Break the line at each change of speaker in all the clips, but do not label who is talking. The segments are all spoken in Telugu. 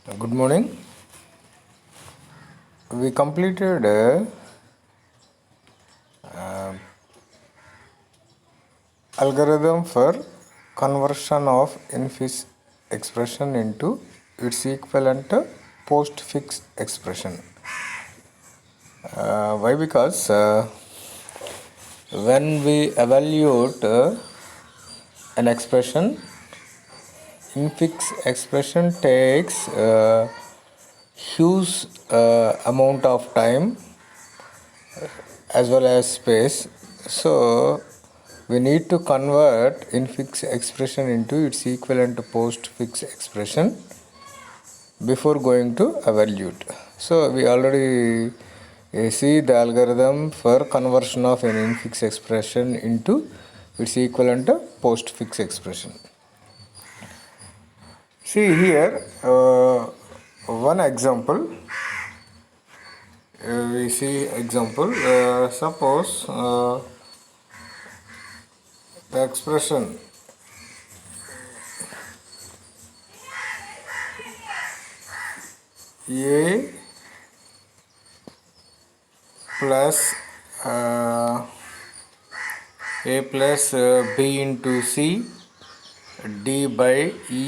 Good morning. We completed algorithm for conversion of infix expression into its equivalent postfix expression. Why? Because when we evaluate an expression, infix expression takes huge amount of time as well as space. So we need to convert infix expression into its equivalent postfix expression before going to evaluate. So we already see the algorithm for conversion of an infix expression into its equivalent postfix expression. See here one example. We see example. Suppose the expression a plus b into c d by e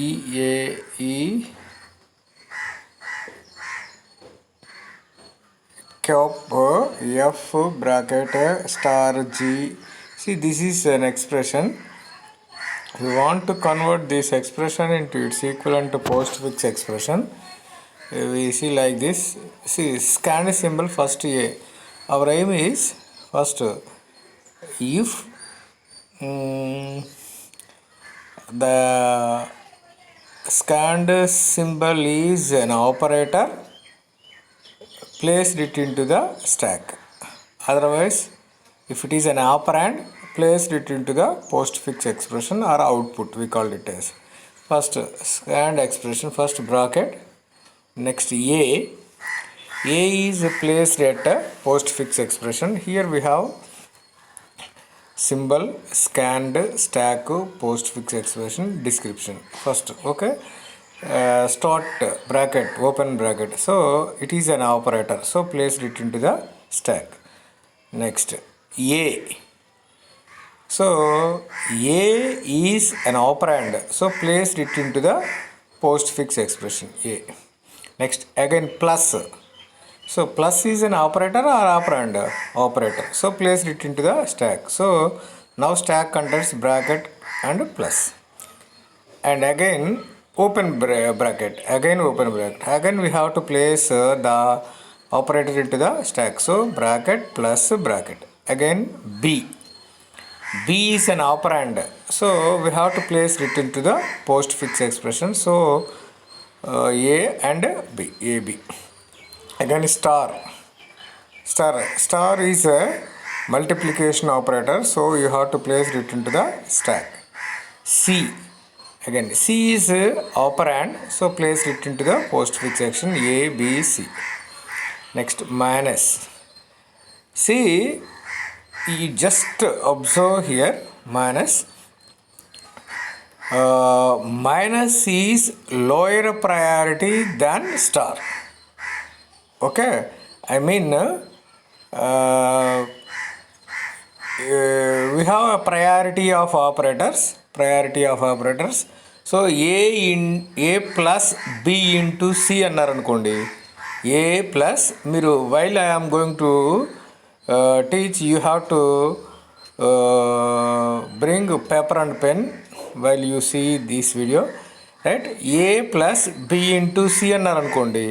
cap f bracket star g. See, this is an expression. We want to convert this expression into its equivalent to postfix expression. We see like this. See, scan symbol first a. Our aim is first if the scanned symbol is an operator, place it into the stack. Otherwise, if it is an operand, place it into the postfix expression or output, we call it as. First scanned expression, first bracket, next a is placed at a postfix expression. Here we have symbol, scanned, stack, postfix expression, description. First, okay, start bracket, open bracket. So it is an operator. So place it into the stack. Next, a. So a is an operand. So place it into the postfix expression a. Next, again plus. So plus is an operator or operand? Operator. So place it into the stack. So now stack contains bracket and plus. And again open bracket. Again open bracket. Again we have to place the operator into the stack. So bracket plus bracket. Again b. B is an operand. So we have to place it into the postfix expression. So a and b. A b. Again star is a multiplication operator, so you have to place it into the stack. C, again C is a operand, so place it into the postfix section a b c. Next minus. See, you just observe here minus. Minus is lower priority than star. Okay, I mean we have a priority of operators. So a plus b into c అన్నారు అనుకోండి. A plus మీరు while I am going to teach, you have to bring paper and pen while you see this video, right? A plus b into c అన్నారు అనుకోండి.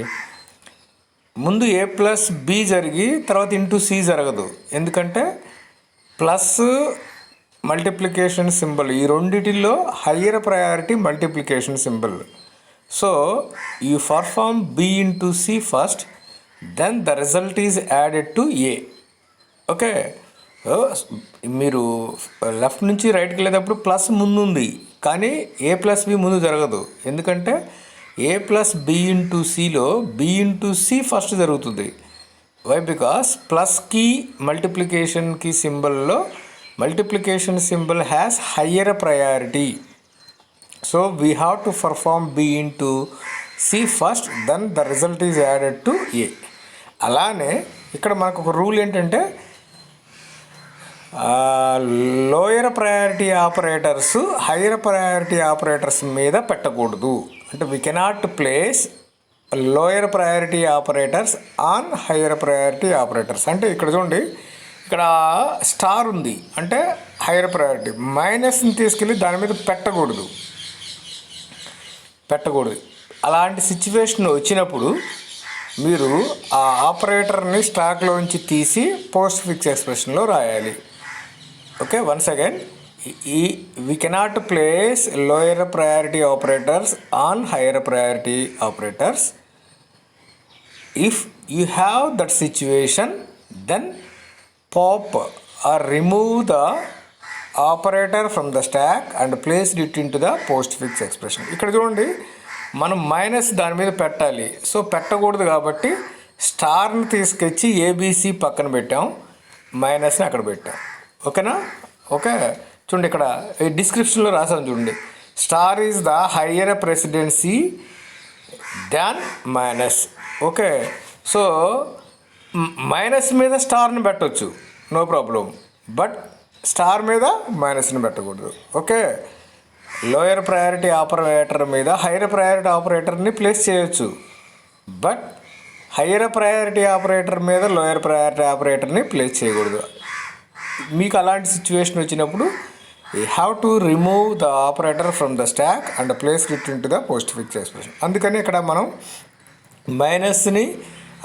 ముందు ఏ ప్లస్ బి జరిగి తర్వాత ఇంటూ సి జరగదు. ఎందుకంటే ప్లస్ మల్టిప్లికేషన్ సింబల్ ఈ రెండిటిల్లో higher priority multiplication symbol. So you perform B into C first, then the result is added to A. Okay, మీరు లెఫ్ట్ నుంచి రైట్కి వెళ్ళేటప్పుడు ప్లస్ ముందు ఉంది, కానీ ఏ ప్లస్ బి ముందు జరగదు. ఎందుకంటే ఏ ప్లస్ బి ఇంటూ సిలో బి ఇంటూ సి ఫస్ట్ జరుగుతుంది. వై? బికాస్ ప్లస్కి మల్టిప్లికేషన్కి సింబల్లో multiplication symbol has higher priority. So we have to perform B into C first, then the result is added to A. అలానే ఇక్కడ మనకు ఒక రూల్ ఏంటంటే lower priority operators higher priority operators మీద పెట్టకూడదు. అంటే we cannot place lower priority operators on higher priority operators. అంటే ఇక్కడ చూడండి, ఇక్కడ స్టార్ ఉంది అంటే హైయర్ ప్రయారిటీ, మైనస్ని తీసుకెళ్ళి దాని మీద పెట్టకూడదు. అలాంటి సిచ్యువేషన్ వచ్చినప్పుడు మీరు ఆ ఆపరేటర్ని స్టాక్లోంచి తీసి పోస్ట్ ఫిక్స్ ఎక్స్ప్రెషన్లో రాయాలి. Okay, once again, we cannot place lower priority operators on higher priority operators. If you have that situation, then pop or remove the operator from the stack and place it into the postfix expression. ఇక్కడ చూడండి, మనం మైనస్ దాని మీద పెట్టాలి. సో పెట్టకూడదు కాబట్టి స్టార్ని తీసుకొచ్చి ఏబీసీ పక్కన పెట్టాం, మైనస్ని అక్కడ పెట్టాం. ఓకేనా? ఓకే, చూడండి ఇక్కడ డిస్క్రిప్షన్లో రాసాను చూడండి, star is the higher presidency than minus. Okay, so minus మీద స్టార్ని పెట్టవచ్చు, నో ప్రాబ్లం, బట్ స్టార్ మీద మైనస్ని పెట్టకూడదు. ఓకే, లోయర్ ప్రయారిటీ ఆపరేటర్ మీద హైయర్ ప్రయారిటీ ఆపరేటర్ని ప్లేస్ చేయొచ్చు, బట్ హయ్యర్ ప్రయారిటీ ఆపరేటర్ మీద లోయర్ ప్రయారిటీ ఆపరేటర్ని ప్లేస్ చేయకూడదు. మీకు అలాంటి సిచ్యువేషన్ వచ్చినప్పుడు you have to remove the operator from the stock and place it in to the postfix expression. అందుకని ఇక్కడ మనం మైనస్ని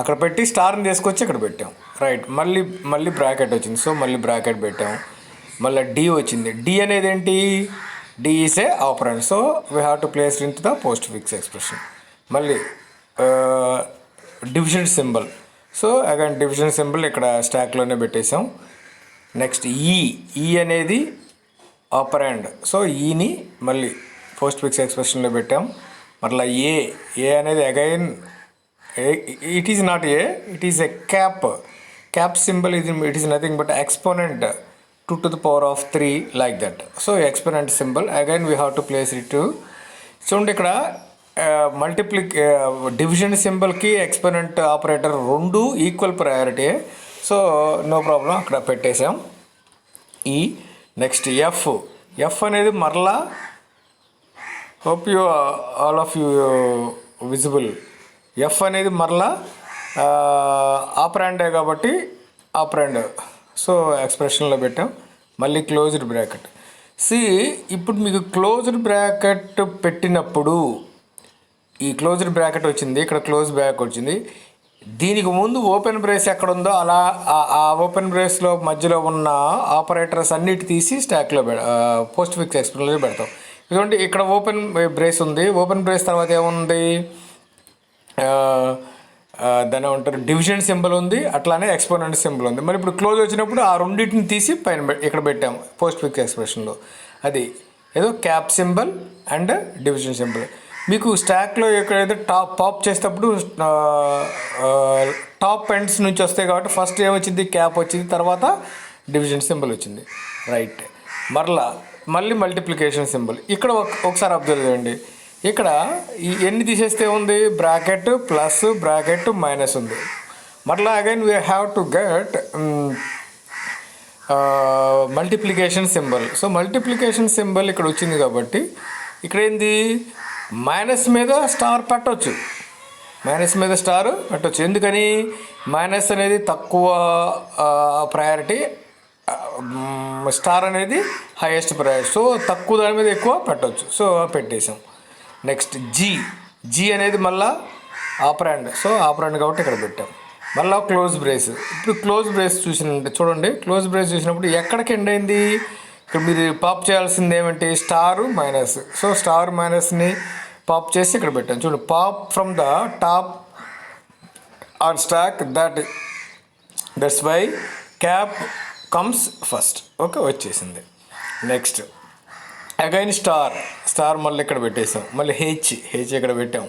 అక్కడ పెట్టి స్టార్ని తీసుకొచ్చి ఇక్కడ పెట్టాం. రైట్, మళ్ళీ బ్రాకెట్ వచ్చింది, సో మళ్ళీ బ్రాకెట్ పెట్టాం. మళ్ళీ డి వచ్చింది. డి అనేది ఏంటి? D is a operand, so we have to place into the postfix expression. మళ్ళీ division symbol, so again division symbol ఇక్కడ స్టాక్లోనే పెట్టేసాం. నెక్స్ట్ ఈ అనేది ఆపరెంట్, సో ఈని మళ్ళీ పోస్ట్ ఫిక్స్ ఎక్స్ప్రెషన్లో పెట్టాం. మళ్ళీ ఏ అనేది again it is not a, it is a cap symbol. It is nothing but exponent 2 to the power of 3 like that. So exponent symbol again we have to place it to. చూడండి ఇక్కడ డివిజన్ సింబల్కి ఎక్స్పోనెంట్ ఆపరేటర్ రెండు equal priority, so no problem అక్కడ పెట్టేసాం. నెక్స్ట్ ఎఫ్ అనేది మరలా, hope you all of you visible, F అనేది మరలా ఆపరాండే కాబట్టి ఆపరాండ్, సో ఎక్స్ప్రెషన్లో పెట్టాం. మళ్ళీ క్లోజ్డ్ బ్రాకెట్. ఇప్పుడు మీకు క్లోజ్డ్ బ్రాకెట్ పెట్టినప్పుడు ఈ క్లోజ్డ్ బ్రాకెట్ వచ్చింది, ఇక్కడ క్లోజ్ బ్రాకెట్ వచ్చింది. దీనికి ముందు ఓపెన్ బ్రేస్ ఎక్కడ ఉందో అలా ఆ ఓపెన్ బ్రేస్లో మధ్యలో ఉన్న ఆపరేటర్స్ అన్నిటి తీసి స్టాక్లో పోస్ట్ ఫిక్స్ ఎక్స్ప్రెషన్లో పెడతాం. ఎందుకంటే ఇక్కడ ఓపెన్ బ్రేస్ ఉంది, ఓపెన్ బ్రేస్ తర్వాత ఏముంది, దాని ఏమంటారు, డివిజన్ సింబల్ ఉంది, అట్లానే ఎక్స్పోనెంట్ సింబల్ ఉంది. మరి ఇప్పుడు క్లోజ్ వచ్చినప్పుడు ఆ రెండింటిని తీసి పైన ఇక్కడ పెట్టాము పోస్ట్ ఫిక్స్ ఎక్స్ప్రెషన్లో. అది ఏదో cap symbol and division symbol. మీకు స్టాక్లో ఎక్కడైతే పాప్ చేసేటప్పుడు టాప్ ఎండ్స్ నుంచి వస్తాయి కాబట్టి ఫస్ట్ ఏమొచ్చింది, క్యాప్ వచ్చింది, తర్వాత డివిజన్ సింబల్ వచ్చింది. రైట్, మళ్ళీ మల్టిప్లికేషన్ సింబల్. ఇక్కడ ఒకసారి అబ్జర్వ్ చేయండి, ఇక్కడ ఈ ఎన్ని తీసేస్తే ఉంది, బ్రాకెట్ ప్లస్ బ్రాకెట్ మైనస్ ఉంది. మరలా again we have to get multiplication symbol. So multiplication symbol ఇక్కడ వచ్చింది కాబట్టి ఇక్కడ ఏంది, మైనస్ మీద స్టార్ పెట్టవచ్చు, ఎందుకని మైనస్ అనేది తక్కువ ప్రయారిటీ, స్టార్ అనేది హైయెస్ట్ ప్రయారిటీ, సో తక్కువ దాని మీద ఎక్కువ పెట్టవచ్చు, సో పెట్టేసాం. నెక్స్ట్ జీ అనేది మళ్ళీ ఆపరాండ్, సో ఆపరాండ్ కాబట్టి ఇక్కడ పెట్టాం. మళ్ళీ క్లోజ్ బ్రేస్. ఇప్పుడు క్లోజ్ బ్రేస్ చూడండి, క్లోజ్ బ్రేస్ చూసినప్పుడు ఎక్కడికి ఎండ్ అయింది, ఇక్కడ మీరు పాప్ చేయాల్సింది ఏమంటే స్టార్ మైనస్, సో స్టార్ మైనస్ని పాప్ చేసి ఇక్కడ పెట్టాం. చూడండి, pop from the top on stack, that's why cap comes first. Okay, వచ్చేసింది. నెక్స్ట్ అగైన్ స్టార్ మళ్ళీ ఇక్కడ పెట్టేసాం. మళ్ళీ హెచ్ ఇక్కడ పెట్టాం.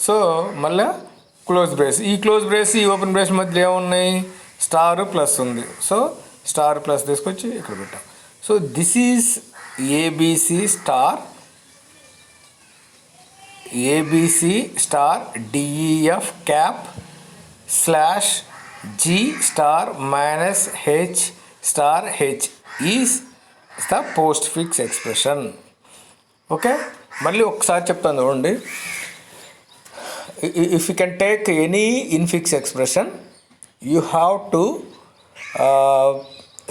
సో మళ్ళీ క్లోజ్ బ్రేస్, ఈ క్లోజ్ బ్రేస్ ఈ ఓపెన్ బ్రేస్ మధ్య ఏమున్నాయి, స్టార్ ప్లస్ ఉంది, సో స్టార్ ప్లస్ తీసుకొచ్చి ఇక్కడ పెట్టాం. So this is ABC star ABC star DEF cap slash G star minus H star H is the postfix expression. Okay, మళ్ళీ ఒకసారి చెప్తాను చూడండి. If you can take any infix expression, you have to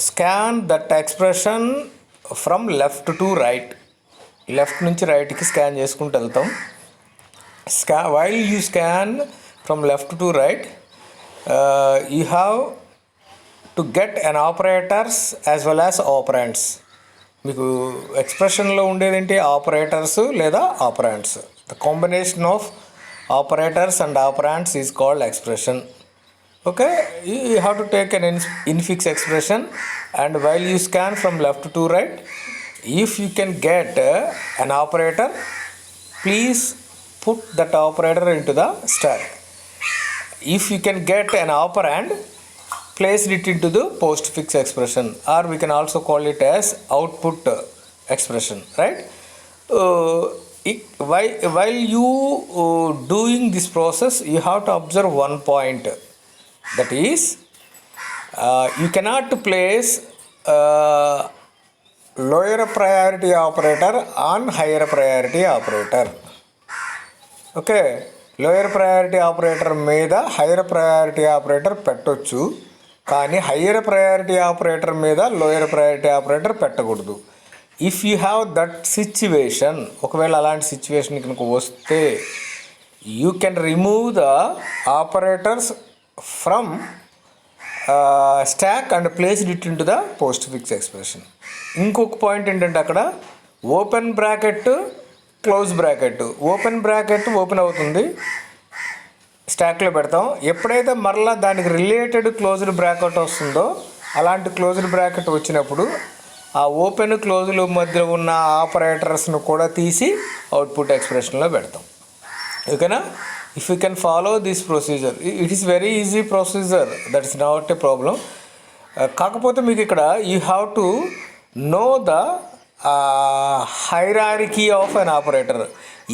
scan that expression from left to right. Left నుంచి రైట్కి స్కాన్ చేసుకుంటూ వెళ్తాం. While you scan from left to right, you have to get an operators as well as operands. మీకు ఎక్స్ప్రెషన్లో ఉండేదేంటి? ఆపరేటర్స్ లేదా operands. The combination of operators and operands is called expression. Okay, you have to take an infix expression, and while you scan from left to right, if you can get an operator, please put that operator into the stack. If you can get an operand, place it into the postfix expression, or we can also call it as output expression, right? While you doing this process, you have to observe one point, that is, you cannot place lower priority operator on higher priority operator. Okay, lower priority operator మీద హైయర్ ప్రయారిటీ ఆపరేటర్ పెట్టొచ్చు, కానీ హయ్యర్ ప్రయారిటీ ఆపరేటర్ మీద లోయర్ ప్రయారిటీ ఆపరేటర్ పెట్టకూడదు. If you have that situation, ఒకవేళ అలాంటి సిచ్యువేషన్ కనుక వస్తే, you can remove the operators from stock and place it in to the postfix expression. ఇంకొక పాయింట్ ఏంటంటే, అక్కడ open bracket, close bracket. Open bracket open అవుతుంది, స్టాక్లో పెడతాం. ఎప్పుడైతే మరలా దానికి రిలేటెడ్ క్లోజ్డ్ బ్రాకెట్ వస్తుందో, అలాంటి క్లోజ్డ్ బ్రాకెట్ వచ్చినప్పుడు ఆ ఓపెన్ క్లోజ్ల మధ్య ఉన్న ఆపరేటర్స్ను కూడా తీసి అవుట్పుట్ ఎక్స్ప్రెషన్లో పెడతాం. ఓకేనా? If you can follow this procedure, it is very easy procedure, that is not a problem. కాకపోతే మీకు ఇక్కడ you have to know the hierarchy of an operator.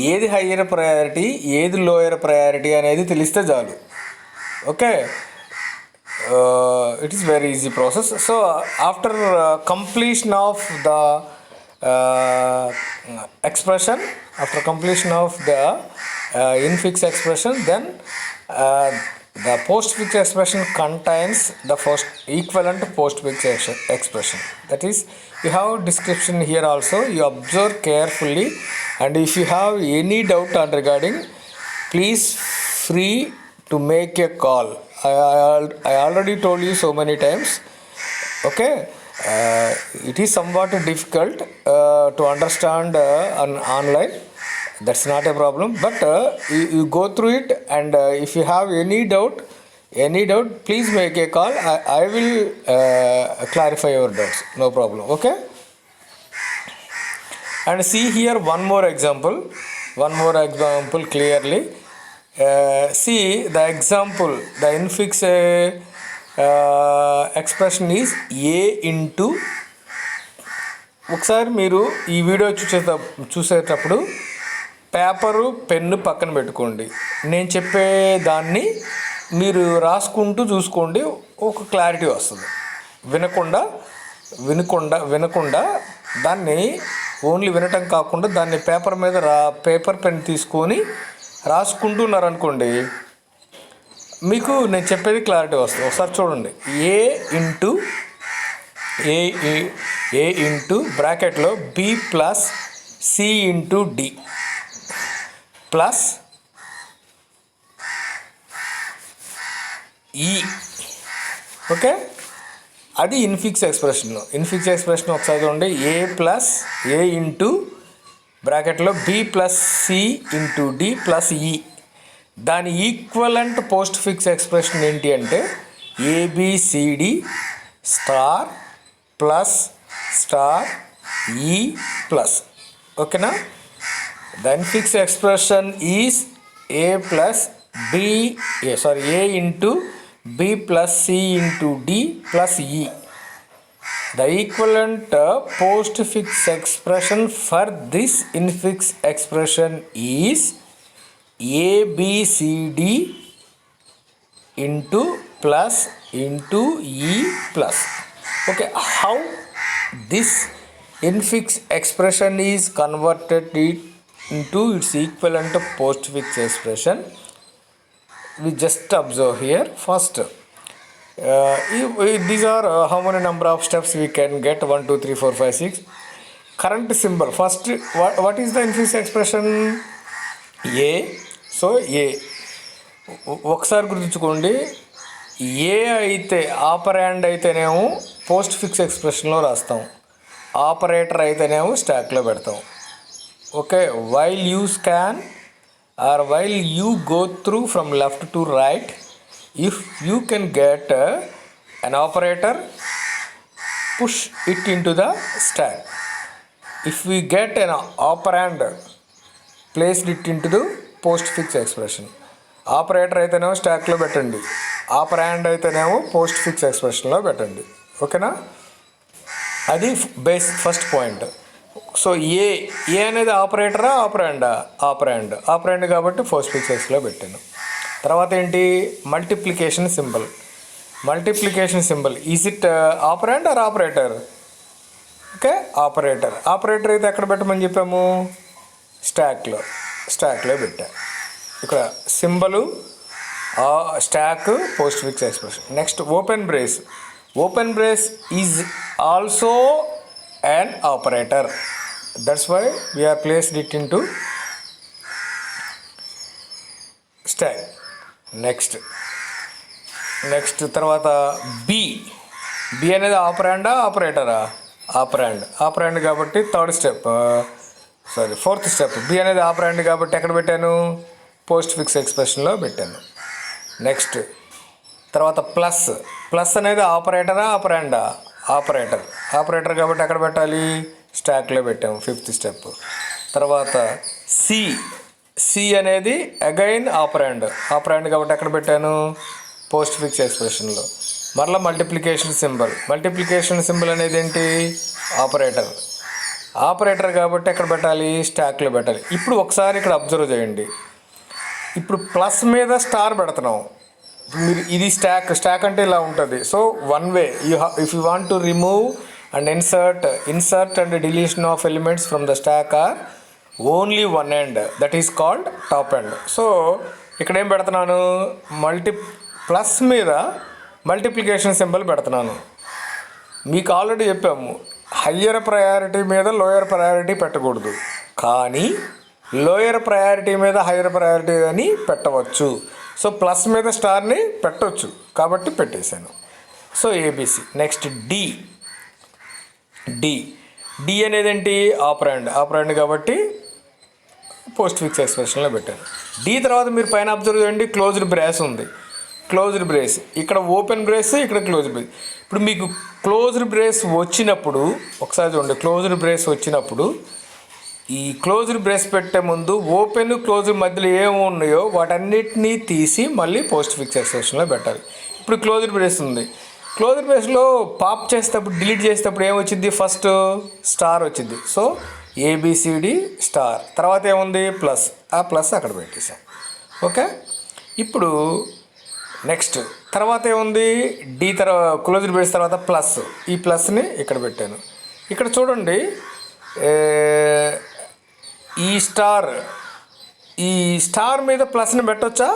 ఏది హయ్యర్ ప్రయారిటీ, ఏది లోయర్ ప్రయారిటీ అనేది తెలిస్తే చాలు. Okay, it is very easy process. So after completion of the expression, after completion of the infix expression, then the postfix expression contains the first equivalent postfix expression. That is, you have description here also, you observe carefully, and if you have any doubt on regarding, please free to make a call. I already told you so many times. Okay, it is somewhat difficult to understand online. That's not a problem, but you go through it, and if you have any doubt, please make a call. I will clarify your doubts, no problem. Okay, and see here one more example clearly. See the example, the infix expression is a into. ఒకసారి మీరు ఈ వీడియో చూసేటప్పుడు పేపరు పెన్ను పక్కన పెట్టుకోండి. నేను చెప్పే దాన్ని మీరు రాసుకుంటూ చూసుకోండి, ఒక క్లారిటీ వస్తుంది. వినకుండా దాన్ని ఓన్లీ వినటం కాకుండా దాన్ని పేపర్ మీద పేపర్ పెన్ తీసుకొని రాసుకుంటున్నారనుకోండి, మీకు నేను చెప్పేది క్లారిటీ వస్తుంది. ఒకసారి చూడండి. ఏ ఇంటూ బ్రాకెట్లో B plus C into D plus E. Okay, అది ఇన్ఫిక్స్ ఎక్స్ప్రెషన్ ఒకసారి చూడండి. ఏ ఇంటూ బ్రాకెట్లో B plus C into D plus E. దాని ఈక్వలెంట్ పోస్ట్ ఫిక్స్ ఎక్స్ప్రెషన్ ఏంటి అంటే ABCD star plus star E plus. ఓకేనా? The infix expression is a into b plus c into d plus e. The equivalent postfix expression for this infix expression is ABCD into E plus. Okay, how this infix expression is converted into its equivalent postfix expression? We just observe here. First, these are how many number of steps we can get? 1 2 3 4 5 6. Current symbol. First, what is the infix expression? A. So A ఒకసారి గుర్తుంచుకోండి. ఏ అయితే ఆపరాండ్ అయితేనేమో పోస్ట్ ఫిక్స్ ఎక్స్ప్రెషన్లో రాస్తాం, ఆపరేటర్ అయితేనేమో స్టాక్లో పెడతాం. Okay, while you scan or while you go through from left to right, if you can get an operator, push it into the stack. If we get an operand, place it into the postfix expression. Operator అయితేనేమో స్టాక్లో పెట్టండి, ఆపరాండ్ అయితేనేమో పోస్ట్ ఫిక్స్ ఎక్స్ప్రెషన్లో పెట్టండి. ఓకేనా, అది base first point. So A అనేది ఆపరేటరా ఆపరాండా? ఆపరాండ్ కాబట్టి పోస్ట్ ఫిక్స్ ఎక్స్లో పెట్టాను. తర్వాత ఏంటి? Multiplication symbol. Is it operand or operator? Okay, operator అయితే ఎక్కడ పెట్టమని చెప్పాము? స్టాక్లో పెట్టా. ఇక్కడ symbol stack postfix expression. Next open brace is also an operator. That's why we are placed it into stack. Next తర్వాత బి అనేది ఆపరాండా ఆపరేటరా? ఆపరాండ్ కాబట్టి ఫోర్త్ స్టెప్. బి అనేది ఆపరాండ్ కాబట్టి ఎక్కడ పెట్టాను? పోస్ట్ ఫిక్స్ ఎక్స్ప్రెషన్లో పెట్టాను. నెక్స్ట్ తర్వాత ప్లస్ అనేది ఆపరేటరా ఆపరాండా? ఆపరేటర్ కాబట్టి ఎక్కడ పెట్టాలి? స్టాక్లో పెట్టాము, ఫిఫ్త్ స్టెప్. తర్వాత సి అనేది అగైన్ ఆపరాండ్ కాబట్టి ఎక్కడ పెట్టాను? పోస్ట్ ఫిక్స్ ఎక్స్ప్రెషన్లో. మరలా మల్టిప్లికేషన్ సింబల్ అనేది ఏంటి? ఆపరేటర్ కాబట్టి ఎక్కడ పెట్టాలి? స్టాక్లో పెట్టాలి. ఇప్పుడు ఒకసారి ఇక్కడ అబ్జర్వ్ చేయండి. ఇప్పుడు ప్లస్ మీద స్టార్ పెడుతున్నాం. మీరు ఇది స్టాక్ అంటే ఇలా ఉంటుంది. So one way if you want to remove and insert and deletion of elements from the stock or only one end, that is called top end. So ఇక్కడ ఏం పెడుతున్నాను? ప్లస్ మీద మల్టిప్లికేషన్ సింబల్ పెడుతున్నాను. మీకు ఆల్రెడీ చెప్పాము, హయ్యర్ ప్రయారిటీ మీద లోయర్ ప్రయారిటీ పెట్టకూడదు, కానీ లోయర్ ప్రయారిటీ మీద హయ్యర్ ప్రయారిటీ అని పెట్టవచ్చు. సో ప్లస్ మీద స్టార్ని పెట్టవచ్చు కాబట్టి పెట్టేశాను. So ABC. నెక్స్ట్ డి అనేది ఏంటి? ఆపరాండ్ కాబట్టి పోస్ట్ ఫిక్స్ ఎక్స్ప్రెషన్లో పెట్టాను. డి తర్వాత మీరు పైన అబ్జర్వ్ చేయండి, క్లోజ్డ్ బ్రేస్. ఇక్కడ ఓపెన్ బ్రేస్, ఇక్కడ క్లోజ్డ్ బ్రేస్. ఇప్పుడు మీకు క్లోజ్డ్ బ్రేస్ వచ్చినప్పుడు ఒకసారి చూడండి. క్లోజ్డ్ బ్రేస్ వచ్చినప్పుడు ఈ క్లోజ్డ్ బ్రేస్ పెట్టే ముందు ఓపెన్ క్లోజ్ మధ్యలో ఏమి ఉన్నాయో వాటన్నిటినీ తీసి మళ్ళీ పోస్ట్ ఫిక్స్ ఎక్స్ప్రెషన్లో పెట్టాలి. ఇప్పుడు క్లోజ్డ్ బ్రేస్ ఉంది. క్లోజ్డ్ బ్రేస్లో పాప్ చేసేటప్పుడు డిలీట్ చేసేటప్పుడు ఏమొచ్చింది? ఫస్ట్ స్టార్ వచ్చింది. So ABCD star. తర్వాత ఏముంది? ప్లస్. ఆ ప్లస్ అక్కడ పెట్టేసాం. ఓకే, ఇప్పుడు నెక్స్ట్ తర్వాత ఏముంది? క్లోజ్డ్ బ్రేస్ తర్వాత ప్లస్. ఈ ప్లస్ని ఇక్కడ పెట్టాను. ఇక్కడ చూడండి, ఈ స్టార్ మీద ప్లస్ని పెట్టొచ్చా?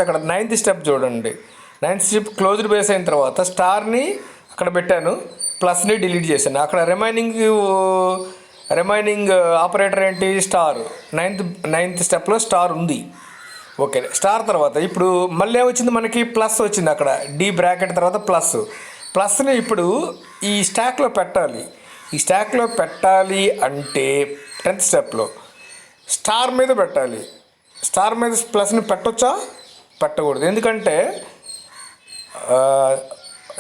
అక్కడ నైన్త్ స్టెప్ చూడండి. నైన్త్ స్టెప్ క్లోజ్డ్ బేస్ అయిన తర్వాత స్టార్ని అక్కడ పెట్టాను, ప్లస్ని డిలీట్ చేశాను. అక్కడ రిమైనింగ్ ఆపరేటర్ ఏంటి? స్టార్. నైన్త్ స్టెప్లో స్టార్ ఉంది. ఓకే, స్టార్ తర్వాత ఇప్పుడు మళ్ళీ ఏమొచ్చింది మనకి? ప్లస్ వచ్చింది. అక్కడ డి బ్రాకెట్ తర్వాత ప్లస్ని ఇప్పుడు ఈ స్టాక్లో పెట్టాలి. అంటే 10th స్టెప్లో స్టార్ మీద పెట్టాలి. స్టార్ మీద ప్లస్ని పెట్టొచ్చా? పెట్టకూడదు. ఎందుకంటే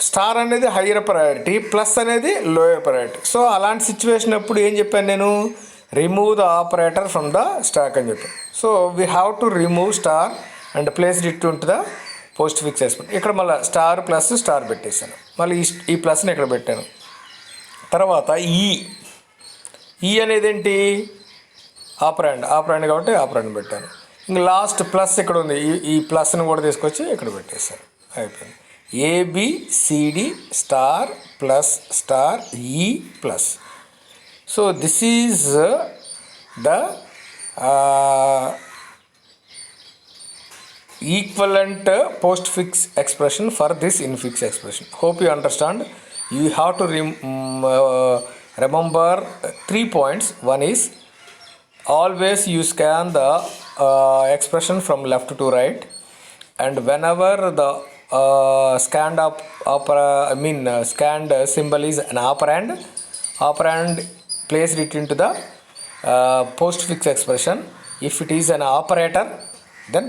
స్టార్ అనేది హయ్యర్ ప్రయారిటీ, ప్లస్ అనేది లోయర్ ప్రయారిటీ. సో అలాంటి సిచ్యువేషన్ అప్పుడు ఏం చెప్పాను నేను? Remove the operator from the stock అని చెప్పాను. So we have to remove star and place it to the postfix expression. ఇక్కడ మళ్ళీ స్టార్ ప్లస్ స్టార్ పెట్టేశాను. మళ్ళీ ఈ ప్లస్ని ఇక్కడ పెట్టాను. తర్వాత ఈ అనేది ఏంటి? ఆపరాండ్ కాబట్టి ఆపరాండ్ పెట్టాను. ఇంక లాస్ట్ ప్లస్ ఇక్కడ ఉంది, ఈ ప్లస్ని కూడా తీసుకొచ్చి ఇక్కడ పెట్టేశాను, అయిపోయింది. A B C D star plus star E plus. So this is the equivalent postfix expression for this infix expression. Hope you understand. You have to remember 3 points. One is always you scan the expression from left to right, and whenever the scanned symbol is an operand placed it into the postfix expression. If it is an operator, then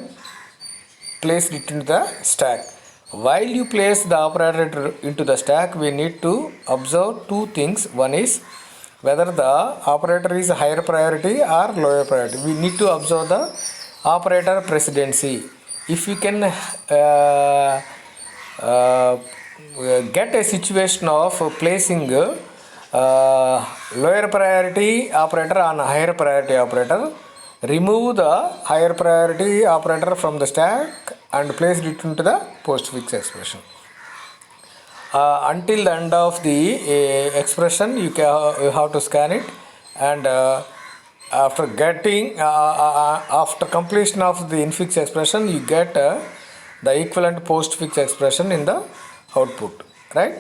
place it into the stack. While you place the operator into the stack, we need to observe two things. One is whether the operator is higher priority or lower priority. We need to observe the operator precedency. If you can get a situation of placing lower priority operator on higher priority operator, remove the higher priority operator from the stack and place it into the postfix expression. Until the end of the expression, you have to scan it, and after completion of the infix expression, you get the equivalent postfix expression in the output, right?